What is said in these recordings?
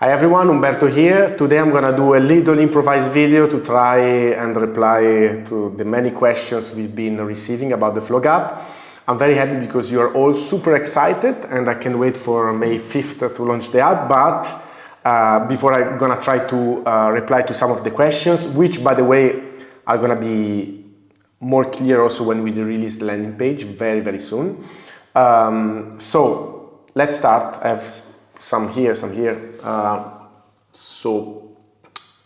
Hi everyone, Umberto here. Today I'm gonna do a little improvised video to try and reply to the many questions we've been receiving about the Floga App. I'm very happy because you are all super excited and I can wait for May 5th to launch the app, but before I'm gonna try to reply to some of the questions, which by the way are gonna be more clear also when we release the landing page very soon. So let's start. I have some here. So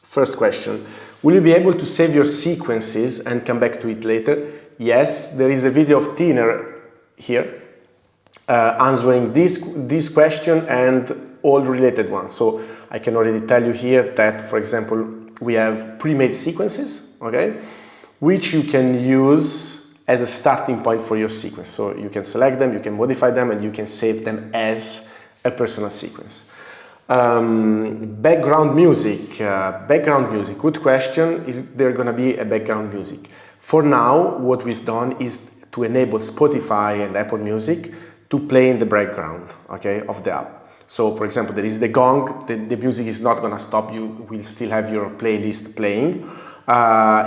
first question, will you be able to save your sequences and come back to it later? Yes, there is a video of Tiner here answering this question and all related ones. So I can already tell you here that, for example, we have pre-made sequences, okay, which you can use as a starting point for your sequence. So you can select them, you can modify them, and you can save them as a personal sequence. Background music, good question. Is there going to be a background music? For now, what we've done is to enable Spotify and Apple Music to play in the background, okay, of the app. So, for example, there is the gong, the music is not going to stop, you will still have your playlist playing.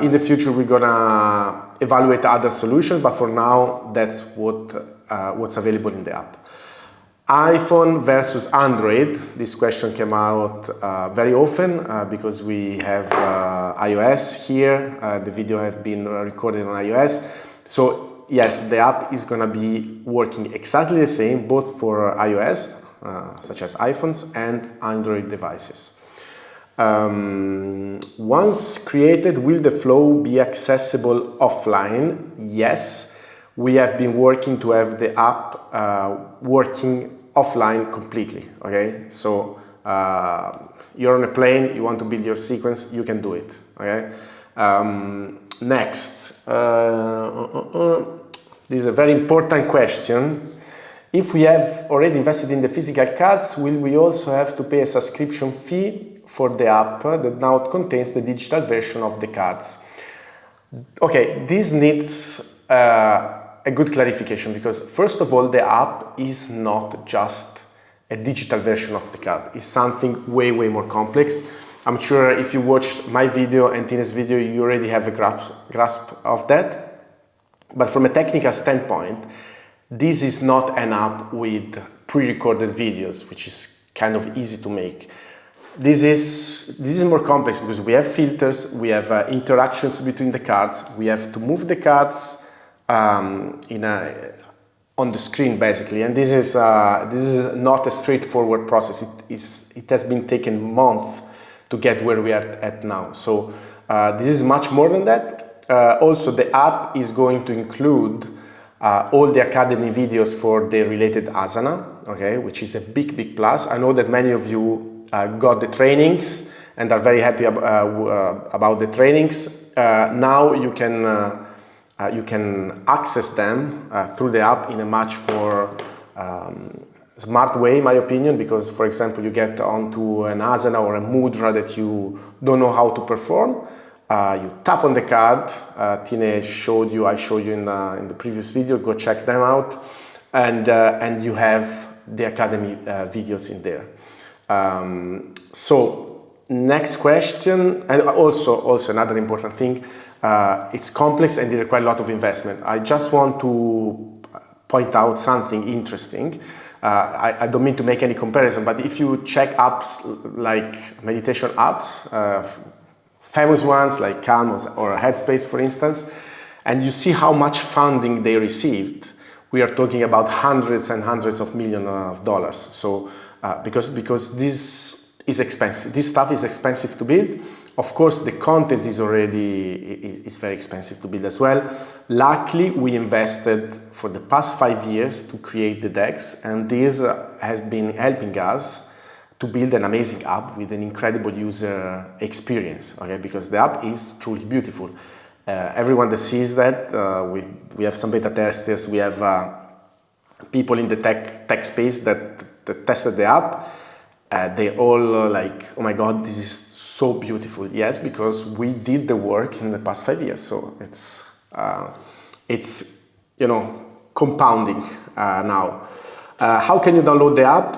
In the future, we're going to evaluate other solutions, but for now, that's what's available in the app. iPhone versus Android, this question came out very often because we have iOS here, the video has been recorded on iOS. So yes, the app is going to be working exactly the same both for iOS, such as iPhones, and Android devices. Once created, will the flow be accessible offline? Yes. We have been working to have the app working offline completely, okay? So you're on a plane, you want to build your sequence, you can do it, okay? Next, this is a very important question. If we have already invested in the physical cards, will we also have to pay a subscription fee for the app that now contains the digital version of the cards? Okay, this needs a good clarification because first of all, the app is not just a digital version of the card. It's something way more complex. I'm sure if you watched my video and Tina's video, you already have a grasp of that. But from a technical standpoint, this is not an app with pre-recorded videos, which is kind of easy to make. This is more complex because we have filters, we have interactions between the cards, we have to move the cards on the screen basically, and this is not a straightforward process. It has been taken months to get where we are at now. So this is much more than that. Also, the app is going to include all the academy videos for the related asana, okay, which is a big plus. I know that many of you got the trainings and are very happy about the trainings. Now you can access them through the app in a much more smart way, in my opinion, because, for example, you get onto an asana or a mudra that you don't know how to perform. You tap on the card. Tina showed you, I showed you in the previous video. Go check them out, and you have the academy videos in there. So next question, and also another important thing. It's complex and it requires a lot of investment. I just want to point out something interesting. I don't mean to make any comparison, but if you check apps like meditation apps, famous ones like Calm or Headspace, for instance, and you see how much funding they received, we are talking about hundreds and hundreds of millions of dollars. So because this is expensive, this stuff is expensive to build. Of course, the content is very expensive to build as well. Luckily, we invested for the past 5 years to create the decks, and this has been helping us to build an amazing app with an incredible user experience, okay? Because the app is truly beautiful. Everyone that sees that, we have some beta testers, we have people in the tech space that tested the app. They all like, oh my God, this is so beautiful. Yes, because we did the work in the past 5 years. So it's compounding now. How can you download the app?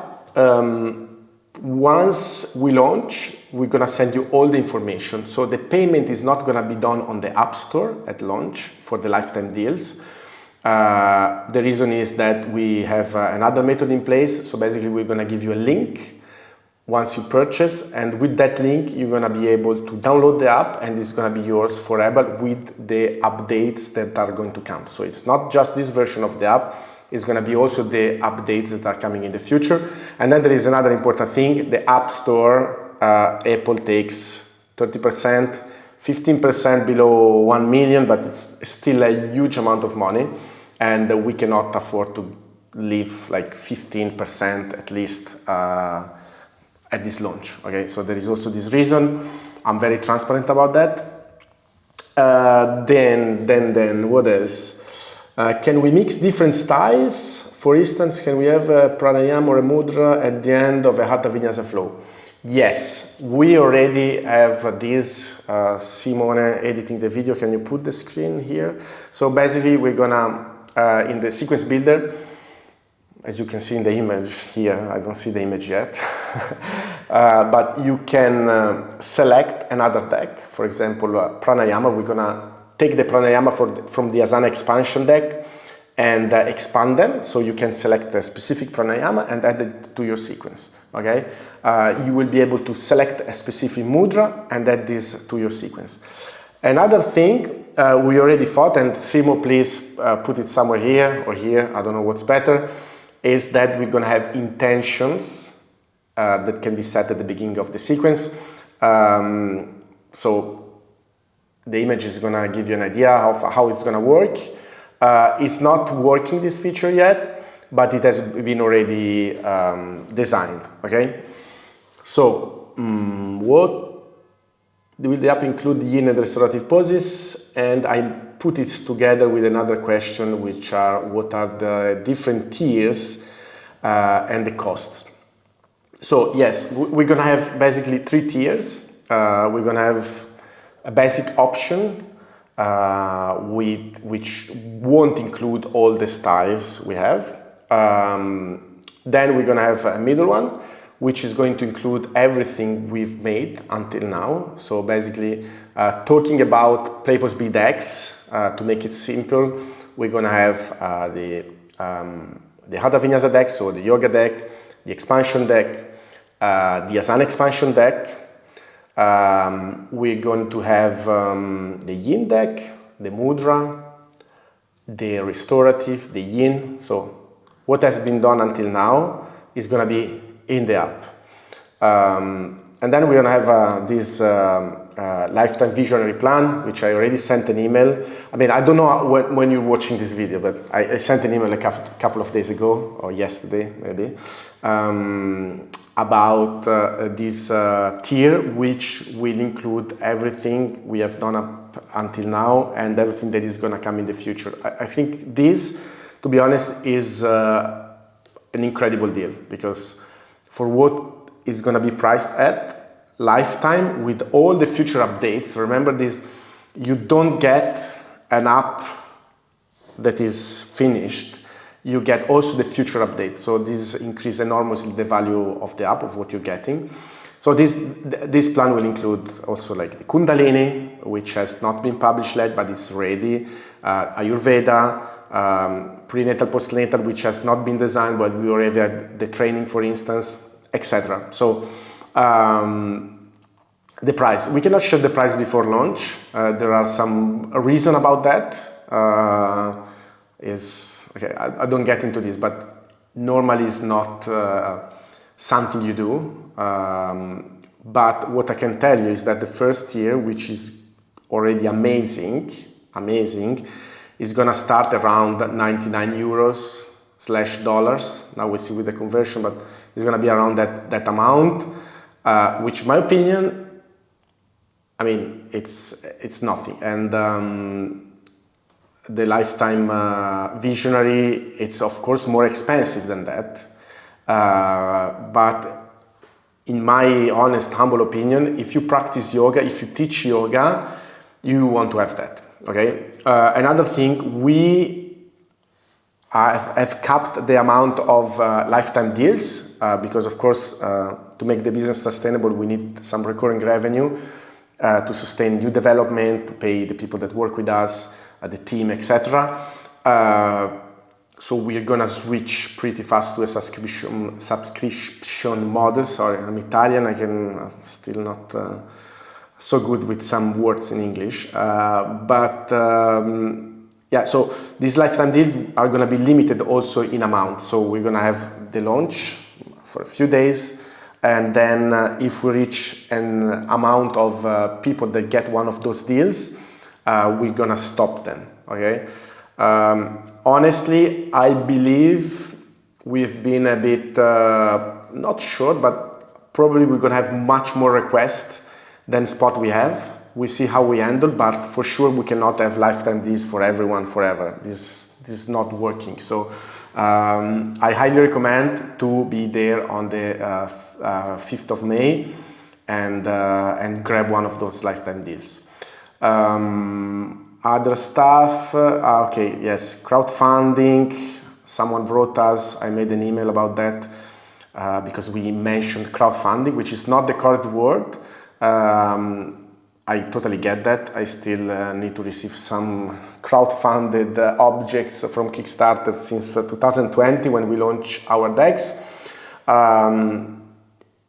once we launch, we're gonna send you all the information. So the payment is not gonna be done on the App Store at launch for the lifetime deals. The reason is that we have another method in place. So basically we're gonna give you a link once you purchase, and with that link you're gonna be able to download the app, and it's gonna be yours forever with the updates that are going to come. So it's not just this version of the app, it's gonna be also the updates that are coming in the future. And then there is another important thing, the App Store, Apple takes 30%, 15% below 1 million, but it's still a huge amount of money, and we cannot afford to leave like 15% at least at this launch. Okay, so there is also this reason. I'm very transparent about that. Then what else? Can we mix different styles? For instance, can we have a pranayama or a mudra at the end of a hatha vinyasa flow? Yes, we already have this. Simone editing the video, can you put the screen here? So basically we're gonna, in the sequence builder, as you can see in the image here, I don't see the image yet, but you can select another deck. For example, pranayama, we're gonna take the pranayama from the asana expansion deck and expand them, so you can select a specific pranayama and add it to your sequence. Okay, you will be able to select a specific mudra and add this to your sequence. Another thing we already thought, and Simo, please put it somewhere here or here, I don't know what's better, is that we're gonna have intentions that can be set at the beginning of the sequence. So the image is gonna give you an idea how it's gonna work. It's not working, this feature yet, but it has been already designed, okay? So, what will the app include yin and restorative poses? And I put it together with another question, which are, what are the different tiers and the costs? So yes, we're gonna have basically 3 tiers. We're gonna have a basic option, which won't include all the styles we have. Then we're gonna have a middle one, which is going to include everything we've made until now. So basically, talking about play pose B decks, to make it simple, we're gonna have the Hatha Vinyasa deck, so the yoga deck, the expansion deck, the asana expansion deck. We're going to have the yin deck, the mudra, the restorative, the yin. So what has been done until now is going to be in the app. And then we're going to have this lifetime visionary plan, which I already sent an email. I mean, I don't know when you're watching this video, but I sent an email a couple of days ago, or yesterday maybe, about this tier, which will include everything we have done up until now and everything that is going to come in the future. I think this, to be honest, is an incredible deal, because for what is going to be priced at lifetime with all the future updates, remember this, you don't get an app that is finished, you get also the future update. So this increases enormously the value of the app, of what you're getting. So this plan will include also like the Kundalini, which has not been published yet, but it's ready, Ayurveda, prenatal, postnatal, which has not been designed, but we already had the training, for instance, etc. So the price, we cannot share the price before launch. There are some reason about that. Okay, I don't get into this, but normally it's not something you do. But what I can tell you is that the first year, which is already amazing, is gonna start around 99 euros / dollars. Now we see with the conversion, but it's gonna be around that amount, which in my opinion, I mean, it's nothing. And the lifetime visionary, it's of course more expensive than that, but in my honest, humble opinion, if you practice yoga, if you teach yoga, you want to have that, okay? Another thing, I've capped the amount of lifetime deals because, of course, to make the business sustainable, we need some recurring revenue to sustain new development, to pay the people that work with us, the team, etc. So we're gonna switch pretty fast to a subscription model. Sorry, I'm Italian. I can still not so good with some words in English, yeah, so these lifetime deals are going to be limited also in amount. So we're going to have the launch for a few days, and then if we reach an amount of people that get one of those deals, we're going to stop them, okay? Honestly, I believe we've been a bit, not sure, but probably we're going to have much more requests than spot we have. We see how we handle, but for sure we cannot have lifetime deals for everyone forever. This is not working. So I highly recommend to be there on the 5th of May and grab one of those lifetime deals. Other stuff, okay, yes, crowdfunding. Someone wrote us, I made an email about that because we mentioned crowdfunding, which is not the correct word. I totally get that. I still need to receive some crowdfunded objects from Kickstarter since 2020 when we launched our decks.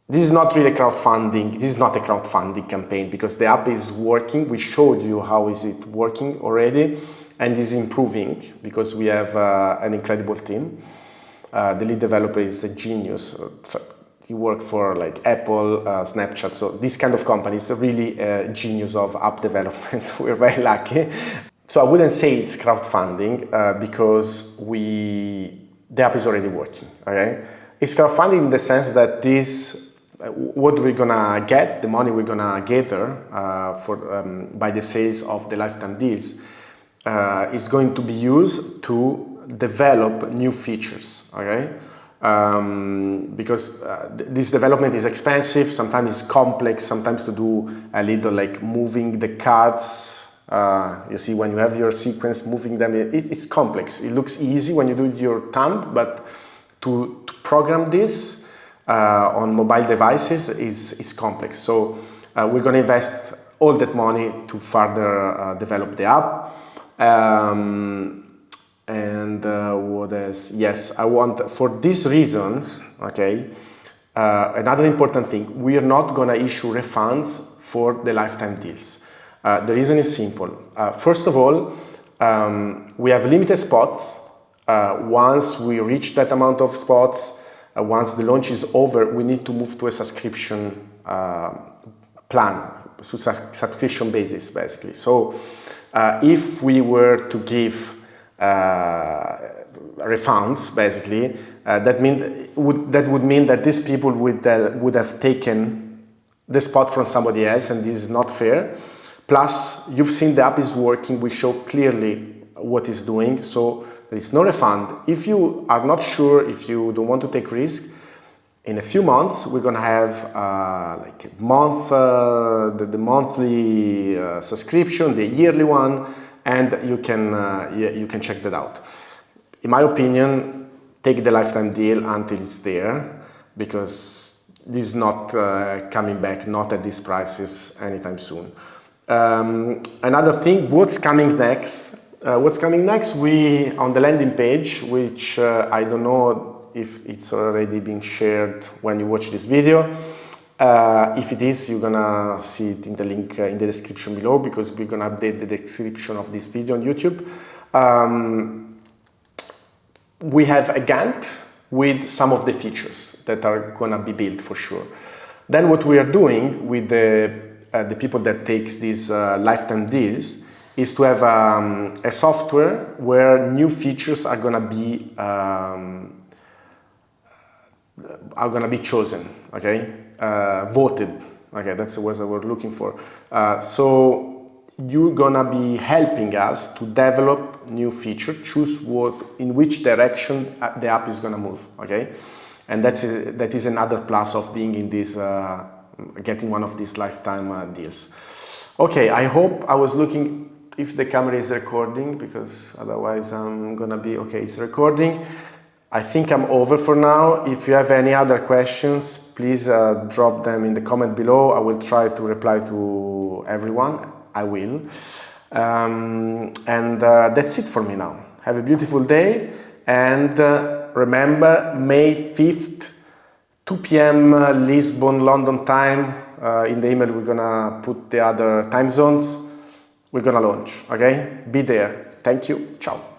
This is not really crowdfunding. This is not a crowdfunding campaign because the app is working. We showed you how is it working already and is improving because we have an incredible team. The lead developer is a genius. He worked for like Apple, Snapchat, so this kind of company is really a genius of app development, so we're very lucky. So I wouldn't say it's crowdfunding because the app is already working, okay? It's crowdfunding in the sense that what we're gonna get, the money we're gonna gather by the sales of the lifetime deals is going to be used to develop new features, okay? Because this development is expensive, sometimes it's complex, sometimes to do a little like moving the cards, you see when you have your sequence, moving them, it's complex. It looks easy when you do it your thumb, but to program this on mobile devices is complex. So we're going to invest all that money to further develop the app. And what else? Yes, I want, for these reasons, okay, another important thing, we are not going to issue refunds for the lifetime deals. The reason is simple. First of all, we have limited spots. Once we reach that amount of spots, once the launch is over, we need to move to a subscription plan, subscription basis, basically. So if we were to give refunds, basically, that would mean that these people would have taken the spot from somebody else, and this is not fair. Plus, you've seen the app is working. We show clearly what it's doing, so there is no refund. If you are not sure, if you don't want to take risk, in a few months we're gonna have like a month, the monthly subscription, the yearly one. And you can check that out. In my opinion, take the lifetime deal until it's there, because this is not coming back, not at these prices anytime soon. Another thing, what's coming next? We, on the landing page, which I don't know if it's already been shared when you watch this video. If it is, you're gonna see it in the link in the description below, because we're gonna update the description of this video on YouTube. We have a Gantt with some of the features that are gonna be built for sure. Then what we are doing with the people that takes these lifetime deals is to have a software where new features are gonna be chosen, okay? Voted, okay, that's the words that we're looking for. So you're gonna be helping us to develop new feature, choose in which direction the app is gonna move, okay? And that is another plus of being in this, getting one of these lifetime deals. Okay, I hope I was looking if the camera is recording, because otherwise I'm gonna be, okay, it's recording. I think I'm over for now. If you have any other questions, please drop them in the comment below. I will try to reply to everyone. I will. That's it for me now. Have a beautiful day, and remember, May 5th, 2 p.m. Lisbon, London time. In the email we're gonna put the other time zones. We're gonna launch, okay? Be there. Thank you. Ciao.